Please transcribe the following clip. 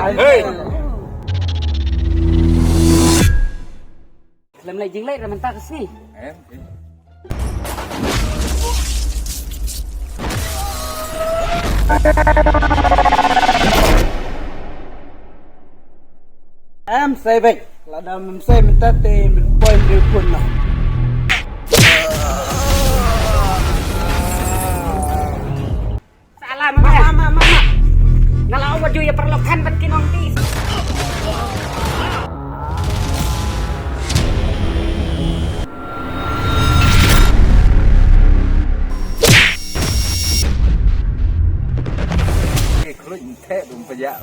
Hey. Làm lại dính lại rồi mình ta cái gì? Em. Em say vậy là đào mình say mình ta tê mình quay điều quần nào. Salah mama. Kalau awak juga perlukan bikin nanti. Cái khối thép đụng phải dạ.